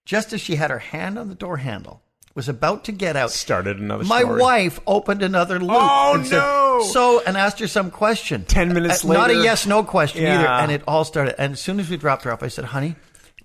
just as she had her hand on the door handle, was about to get out, started another my story. wife opened another loop. Oh, and said, and asked her some question. 10 minutes later. Not a yes/no question Yeah. either. And it all started. And as soon as we dropped her off, I said, honey,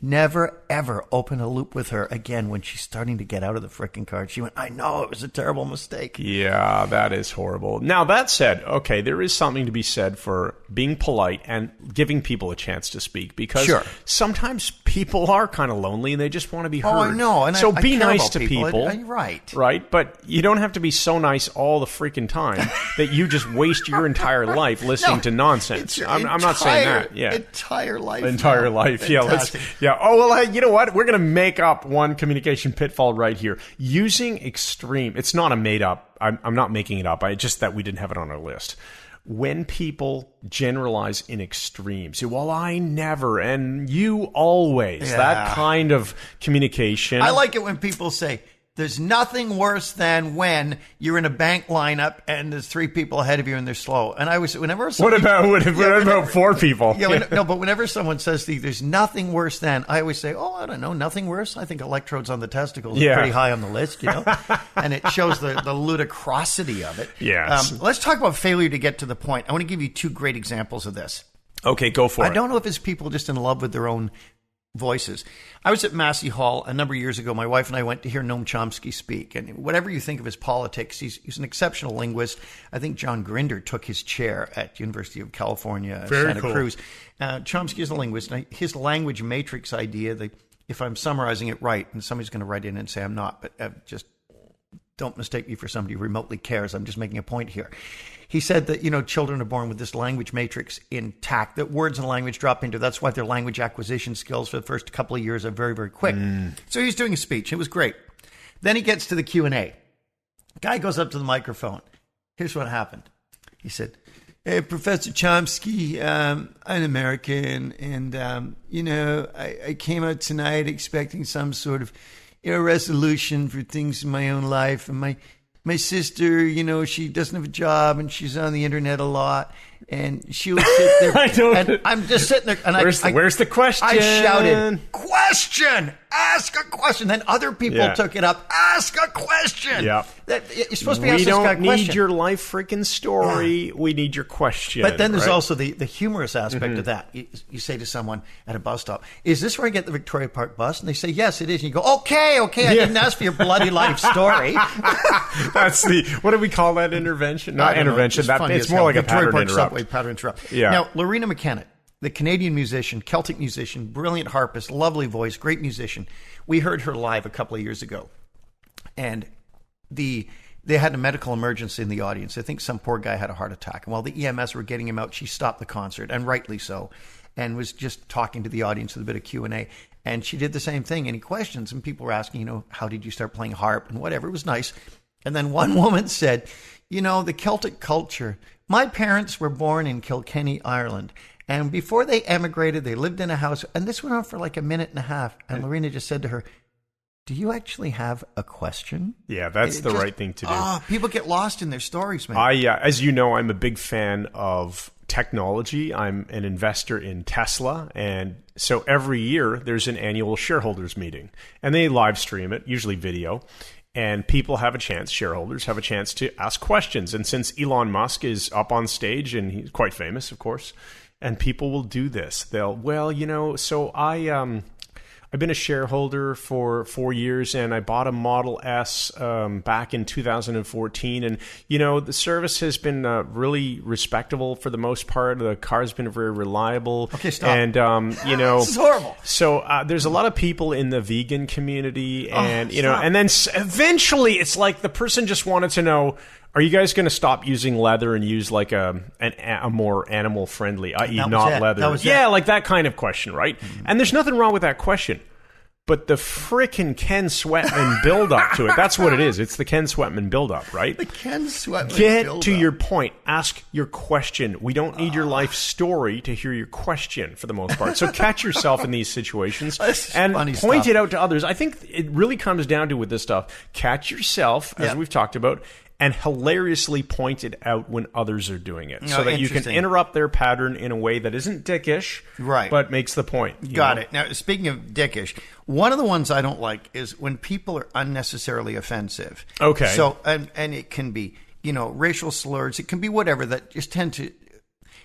never, ever open a loop with her again when she's starting to get out of the frickin' car. She went, I know, it was a terrible mistake. Yeah, that is horrible. Now, that said, okay, there is something to be said for being polite and giving people a chance to speak, because sometimes people are kind of lonely and they just want to be heard. Oh, I know. And so I be care nice about to people. people. Right. Right? But you don't have to be so nice all the freaking time that you just waste your entire life listening to nonsense. I'm not saying that. Yeah. Entire life. Entire life. Fantastic. Yeah. Oh, well, you know what? We're going to make up one communication pitfall right here. Using extreme. It's not a made up. I'm not making it up. Just that we didn't have it on our list. When people generalize in extremes, well, I never and you always, that kind of communication. I like it when people say, there's nothing worse than when you're in a bank lineup and there's three people ahead of you and they're slow. And I was, whenever someone, what about four people? No, but whenever someone says to you, there's nothing worse than, I always say, I don't know, nothing worse. I think electrodes on the testicles are pretty high on the list, and it shows the ludicrosity of it. Yes. Let's talk about failure to get to the point. I want to give you two great examples of this. Okay, go for it. I don't know if it's people just in love with their own voices. I was at Massey Hall a number of years ago. My wife and I went to hear Noam Chomsky speak. And whatever you think of his politics, he's an exceptional linguist. I think John Grinder took his chair at University of California, Santa Cruz. Chomsky is a linguist. And his language matrix idea, if I'm summarizing it right, and somebody's going to write in and say I'm not, but just don't mistake me for somebody who remotely cares. I'm just making a point here. He said that, children are born with this language matrix intact, that words and language drop into. That's why their language acquisition skills for the first couple of years are very, very quick. So he's doing a speech. It was great. Then he gets to the Q&A. Guy goes up to the microphone. Here's what happened. He said, hey, Professor Chomsky, I'm American, and, I came out tonight expecting some sort of resolution for things in my own life, and my sister, she doesn't have a job and she's on the internet a lot, and she'll sit there. And I'm just sitting there, and where's the question? I shouted, "Question! Ask a question!" Then other people took it up. Ask a question. Yeah. You're supposed to be asking this guy a question. We don't need your life freaking story. Yeah. We need your question. But then there's also the humorous aspect of that. You say to someone at a bus stop, "Is this where I get the Victoria Park bus?" And they say, "Yes, it is." And you go, "Okay, I didn't ask for your bloody life story." That's what do we call that intervention? Not intervention. It's more like a pattern interrupt. Pattern interrupt. Yeah. Now, Lorena McKenna, the Canadian musician, Celtic musician, brilliant harpist, lovely voice, great musician. We heard her live a couple of years ago, and they had a medical emergency in the audience. I think some poor guy had a heart attack, and while the EMS were getting him out, she stopped the concert, and rightly so, and was just talking to the audience with a bit of Q&A. And she did the same thing. Any questions? And people were asking, how did you start playing harp and whatever. It was nice. And then one woman said, the Celtic culture. My parents were born in Kilkenny, Ireland. And before they emigrated, they lived in a house. And this went on for like a minute and a half. And Lorena just said to her, do you actually have a question? Yeah, that's the right thing to do. People get lost in their stories, man. As you know, I'm a big fan of technology. I'm an investor in Tesla. And so every year there's an annual shareholders meeting. And they live stream it, usually video. And people have a chance, shareholders have a chance to ask questions. And since Elon Musk is up on stage, and he's quite famous, of course, and people will do this. I've been a shareholder for 4 years, and I bought a Model S back in 2014. And, the service has been really respectable for the most part. The car's been very reliable. Okay, stop. And, This is horrible. So there's a lot of people in the vegan community, and, and then eventually it's like the person just wanted to know, Are you guys going to stop using leather and use like a more animal friendly, i.e., not leather? Like that kind of question, right? Mm-hmm. And there's nothing wrong with that question. But the frickin' Ken Sweatman build-up to it, that's what it is. It's the Ken Sweatman build-up, right? The Ken Sweatman Get to your point. Ask your question. We don't need your life story to hear your question for the most part. So catch yourself in these situations and point it out to others. I think it really comes down to with this stuff. Catch yourself, as we've talked about, and hilariously point it out when others are doing it, so that you can interrupt their pattern in a way that isn't dickish, right, but makes the point. Got it. Now, speaking of dickish, one of the ones I don't like is when people are unnecessarily offensive. Okay. So, and it can be, racial slurs. It can be whatever that just tend to...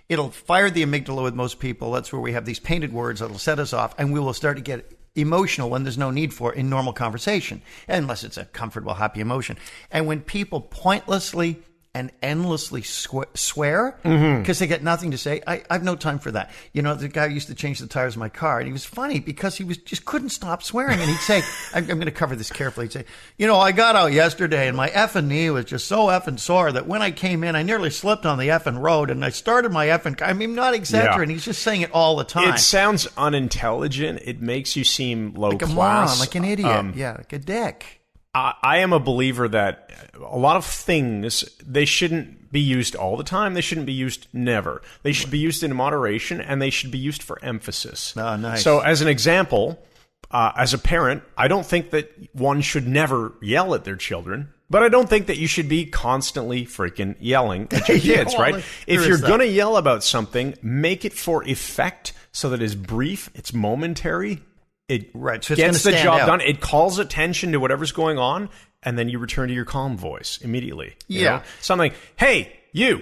It'll fire the amygdala with most people. That's where we have these painted words that'll set us off, and we will start to get emotional when there's no need for it in normal conversation, unless it's a comfortable, happy emotion. And when people pointlessly and endlessly swear because they get nothing to say, I have no time for that. The guy used to change the tires of my car, and he was funny because he just couldn't stop swearing. And he'd say, I'm going to cover this carefully. He'd say, I got out yesterday and my effing knee was just so effing sore that when I came in, I nearly slipped on the effing road and I started my effing car. I mean, not exaggerating. Yeah. He's just saying it all the time. It sounds unintelligent. It makes you seem low like class. Like a moron, like an idiot. Like a dick. I am a believer that a lot of things, they shouldn't be used all the time. They shouldn't be used never. They should be used in moderation, and they should be used for emphasis. Oh, nice. So as an example, as a parent, I don't think that one should never yell at their children, but I don't think that you should be constantly freaking yelling at your kids, right? If you're going to yell about something, make it for effect so that it's brief, it's momentary. It so gets the job done. It calls attention to whatever's going on, and then you return to your calm voice immediately. Something like, "Hey, you!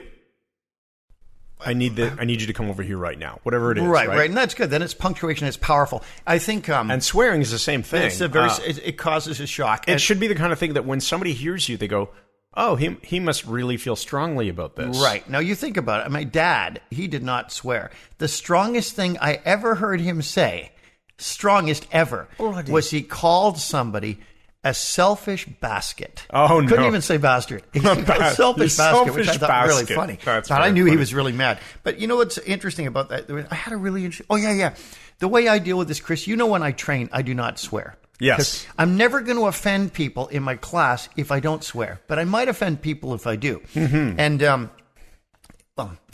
I need you to come over here right now." Whatever it is. Right, and that's good. Then it's punctuation. It's powerful. I think. And swearing is the same thing. It's it causes a shock. It should be the kind of thing that when somebody hears you, they go, "Oh, he must really feel strongly about this." Right. Now you think about it. My dad, he did not swear. The strongest thing I ever heard him say, strongest ever, was he called somebody a selfish basket. Oh, no. Couldn't even say bastard. He said a selfish basket, which I thought was really funny. But I knew he was really mad. But you know what's interesting about that? I had a really interesting... Oh, yeah. The way I deal with this, Chris, when I train, I do not swear. Yes. I'm never going to offend people in my class if I don't swear. But I might offend people if I do. Mm-hmm. And...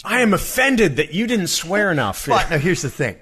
I am offended that you didn't swear enough. But now here's the thing.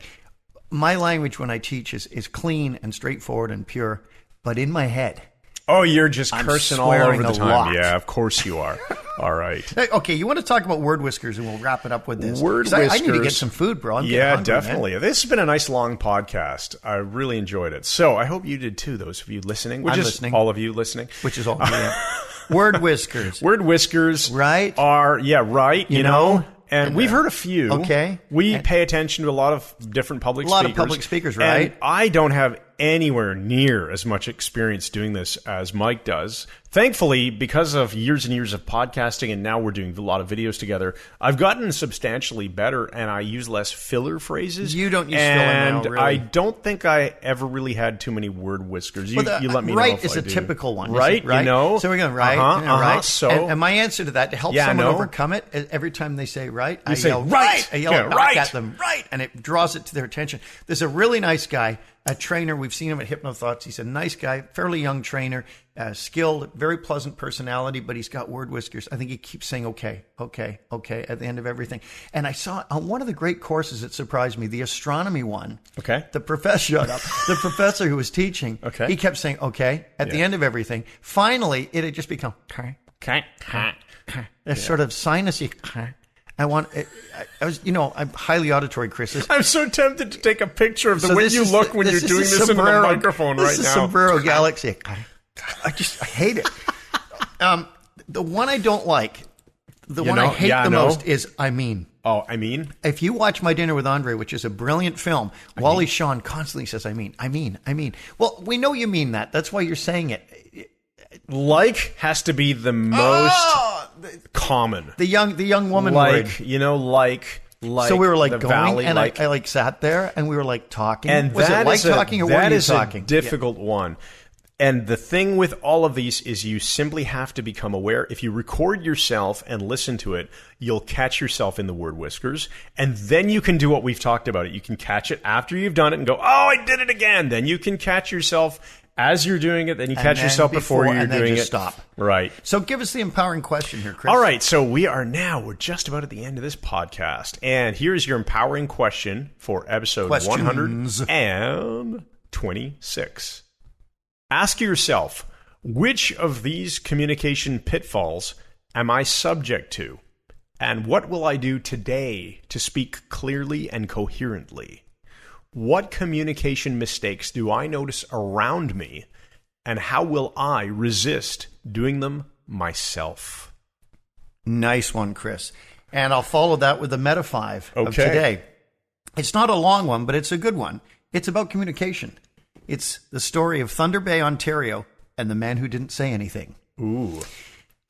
My language when I teach is clean and straightforward and pure, but in my head. Oh, you're just cursing all over the time. Lot. Yeah, of course you are. All right. Okay, you want to talk about word whiskers, and we'll wrap it up with this. Word whiskers. I need to get some food, bro. I'm getting hungry, definitely. Man. This has been a nice long podcast. I really enjoyed it. So I hope you did too, those of you listening. I'm listening. All of you listening. Which is all of you. Word whiskers. Word whiskers. Right? Are, right. You know? And we've heard a few. Okay. We pay attention to a lot of different public speakers. A lot of public speakers, right? And I don't have anywhere near as much experience doing this as Mike does. Thankfully, because of years and years of podcasting, and now we're doing a lot of videos together, I've gotten substantially better, and I use less filler phrases. You don't use filler now, really. I don't think I ever really had too many word whiskers. You let me know if right is I a do. typical one. Right, right? You know? So we're going right, right. So, and my answer to that, to help someone overcome it, every time they say right, I yell right. I yell back at them, right, and it draws it to their attention. There's a really nice guy, a trainer. We've seen him at HypnoThoughts. He's a nice guy, fairly young trainer, skilled, very pleasant personality, but he's got word whiskers. I think he keeps saying okay at the end of everything. And I saw on one of the great courses that surprised me, the astronomy one. Okay. The professor, the professor who was teaching, he kept saying okay at the end of everything. Finally, it had just become okay. A sort of sinusy. I was, I'm highly auditory, Chris. I'm so tempted to take a picture of the way you look when you're doing this into the microphone right now. This is Sombrero Galaxy. I hate it. The one I don't like, one I hate the most is I mean. Oh, I mean? If you watch My Dinner with Andre, which is a brilliant film, Wally Shawn constantly says, I mean. Well, we know you mean that. That's why you're saying it. Like has to be the most common. The young woman word. Like. So we were like going, valley, and I sat there, and we were like talking. And was that it like is talking, or were you talking? A difficult one. And the thing with all of these is you simply have to become aware. If you record yourself and listen to it, you'll catch yourself in the word whiskers. And then you can do what we've talked about. You can catch it after you've done it and go, oh, I did it again. Then you can catch yourself as you're doing it. Then you catch yourself before you're doing it. Stop. Right. So give us the empowering question here, Chris. All right. So we're just about at the end of this podcast. And here's your empowering question for episode 126. Ask yourself, which of these communication pitfalls am I subject to? And what will I do today to speak clearly and coherently? What communication mistakes do I notice around me? And how will I resist doing them myself? Nice one, Chris. And I'll follow that with the Meta 5 of today. It's not a long one, but it's a good one. It's about communication. It's the story of Thunder Bay, Ontario, and the man who didn't say anything. Ooh.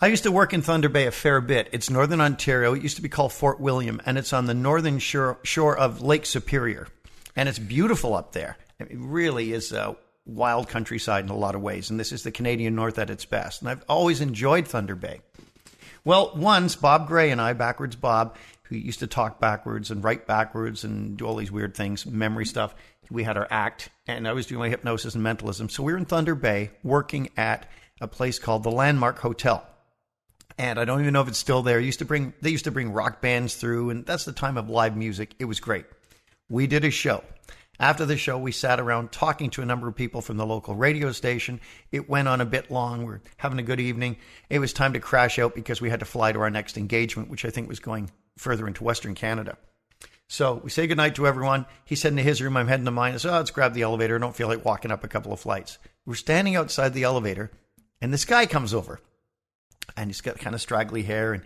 I used to work in Thunder Bay a fair bit. It's northern Ontario. It used to be called Fort William, and it's on the northern shore of Lake Superior. And it's beautiful up there. It really is a wild countryside in a lot of ways, and this is the Canadian North at its best. And I've always enjoyed Thunder Bay. Well, once, Bob Gray and I, Backwards Bob, who used to talk backwards and write backwards and do all these weird things, memory stuff, we had our act, and I was doing my hypnosis and mentalism. So we were in Thunder Bay working at a place called the Landmark Hotel. And I don't even know if it's still there. They used to bring rock bands through, and that's the time of live music. It was great. We did a show. After the show, we sat around talking to a number of people from the local radio station. It went on a bit long. We're having a good evening. It was time to crash out because we had to fly to our next engagement, which I think was going further into Western Canada. So we say goodnight to everyone. He's heading to his room. I'm heading to mine. I said, let's grab the elevator. I don't feel like walking up a couple of flights. We're standing outside the elevator, and this guy comes over. And he's got kind of straggly hair and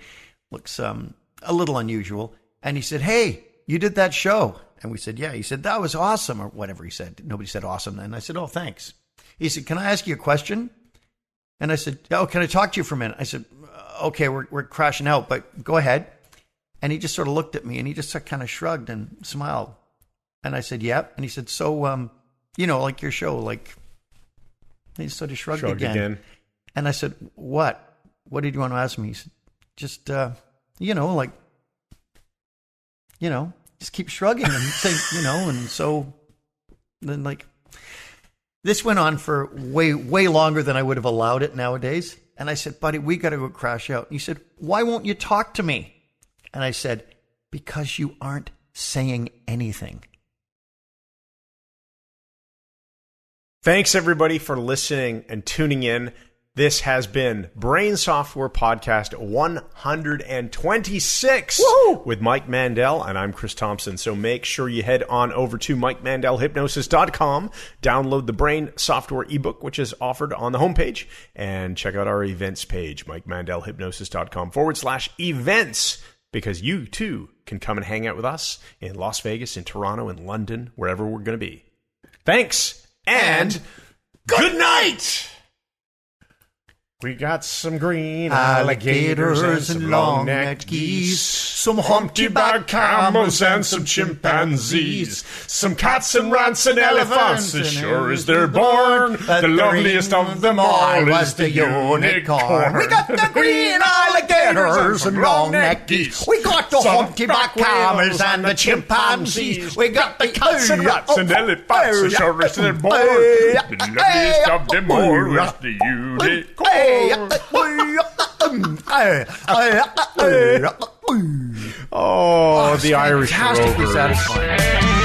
looks a little unusual. And he said, hey, you did that show. And we said, yeah. He said, that was awesome, or whatever he said. Nobody said awesome then. I said, oh, thanks. He said, can I ask you a question? And I said, oh, can I talk to you for a minute? I said, okay, we're crashing out, but go ahead. And he just sort of looked at me, and he just kind of shrugged and smiled. And I said, yep. And he said, so, like your show, like, he just sort of shrugged again. And I said, what? What did you want to ask me? He said, just, just keep shrugging and say, and so then this went on for way, way longer than I would have allowed it nowadays. And I said, buddy, we got to go crash out. And he said, why won't you talk to me? And I said, because you aren't saying anything. Thanks, everybody, for listening and tuning in. This has been Brain Software Podcast 126 with Mike Mandel, and I'm Chris Thompson. So make sure you head on over to MikeMandelHypnosis.com, download the Brain Software ebook, which is offered on the homepage, and check out our events page, MikeMandelHypnosis.com/events, because you, too, can come and hang out with us in Las Vegas, in Toronto, in London, wherever we're going to be. Thanks, and good night! We got some green alligators and long-necked geese, some humpty-backed camels and some chimpanzees, some cats and rats and elephants, as sure as they're born. The loveliest of them all is the unicorn. We got the green alligators and long-neckcked geese. We got the humpty-backed camels and the chimpanzees. We got the cats and rats and elephants, as sure as they're born. The loveliest of them all is the unicorn. Oh, the Irish are over. Satisfying.